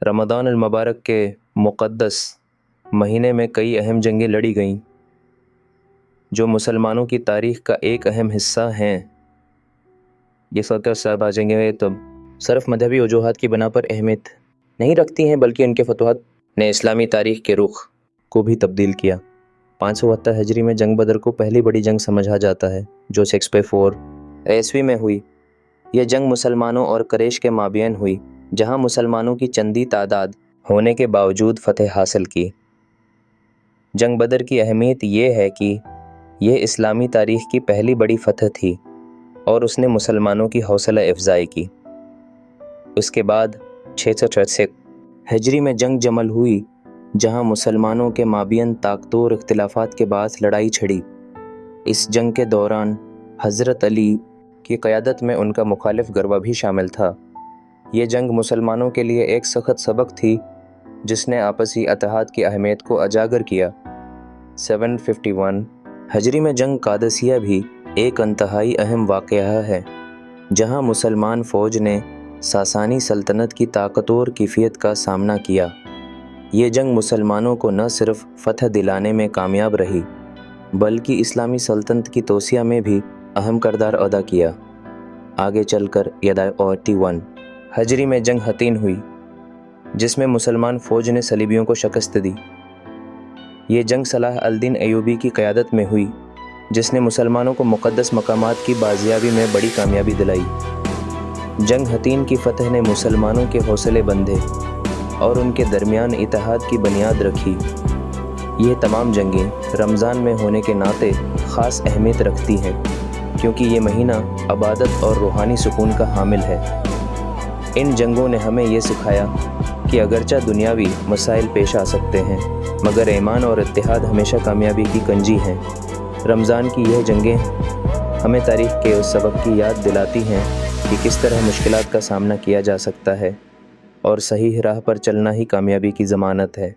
رمضان المبارک کے مقدس مہینے میں کئی اہم جنگیں لڑی گئیں جو مسلمانوں کی تاریخ کا ایک اہم حصہ ہیں۔ یہ سوچ صاحب آ جائیں گے تو صرف مذہبی وجوہات کی بنا پر اہمیت نہیں رکھتی ہیں، بلکہ ان کے فتوحات نے اسلامی تاریخ کے رخ کو بھی تبدیل کیا۔ 572 ہجری میں جنگ بدر کو پہلی بڑی جنگ سمجھا جاتا ہے، جو 6/4 عیسوی میں ہوئی۔ یہ جنگ مسلمانوں اور قریش کے مابین ہوئی، جہاں مسلمانوں کی چندی تعداد ہونے کے باوجود فتح حاصل کی۔ جنگ بدر کی اہمیت یہ ہے کہ یہ اسلامی تاریخ کی پہلی بڑی فتح تھی اور اس نے مسلمانوں کی حوصلہ افزائی کی۔ اس کے بعد 666 ہجری میں جنگ جمل ہوئی، جہاں مسلمانوں کے مابین طاقتور اختلافات کے باعث لڑائی چھڑی۔ اس جنگ کے دوران حضرت علی کی قیادت میں ان کا مخالف گروہ بھی شامل تھا۔ یہ جنگ مسلمانوں کے لیے ایک سخت سبق تھی، جس نے آپسی اتحاد کی اہمیت کو اجاگر کیا۔ 751 ہجری میں جنگ قادسیہ بھی ایک انتہائی اہم واقعہ ہے، جہاں مسلمان فوج نے ساسانی سلطنت کی طاقتور کیفیت کا سامنا کیا۔ یہ جنگ مسلمانوں کو نہ صرف فتح دلانے میں کامیاب رہی، بلکہ اسلامی سلطنت کی توسیع میں بھی اہم کردار ادا کیا۔ آگے چل کر 81 ہجری میں جنگ حطین ہوئی، جس میں مسلمان فوج نے صلیبیوں کو شکست دی۔ یہ جنگ صلاح الدین ایوبی کی قیادت میں ہوئی، جس نے مسلمانوں کو مقدس مقامات کی بازیابی میں بڑی کامیابی دلائی۔ جنگ حطین کی فتح نے مسلمانوں کے حوصلے بندھے اور ان کے درمیان اتحاد کی بنیاد رکھی۔ یہ تمام جنگیں رمضان میں ہونے کے ناطے خاص اہمیت رکھتی ہیں، کیونکہ یہ مہینہ عبادت اور روحانی سکون کا حامل ہے۔ ان جنگوں نے ہمیں یہ سکھایا کہ اگرچہ دنیاوی مسائل پیش آ سکتے ہیں، مگر ایمان اور اتحاد ہمیشہ کامیابی کی کنجی ہیں۔ رمضان کی یہ جنگیں ہمیں تاریخ کے اس سبق کی یاد دلاتی ہیں کہ کس طرح مشکلات کا سامنا کیا جا سکتا ہے، اور صحیح راہ پر چلنا ہی کامیابی کی ضمانت ہے۔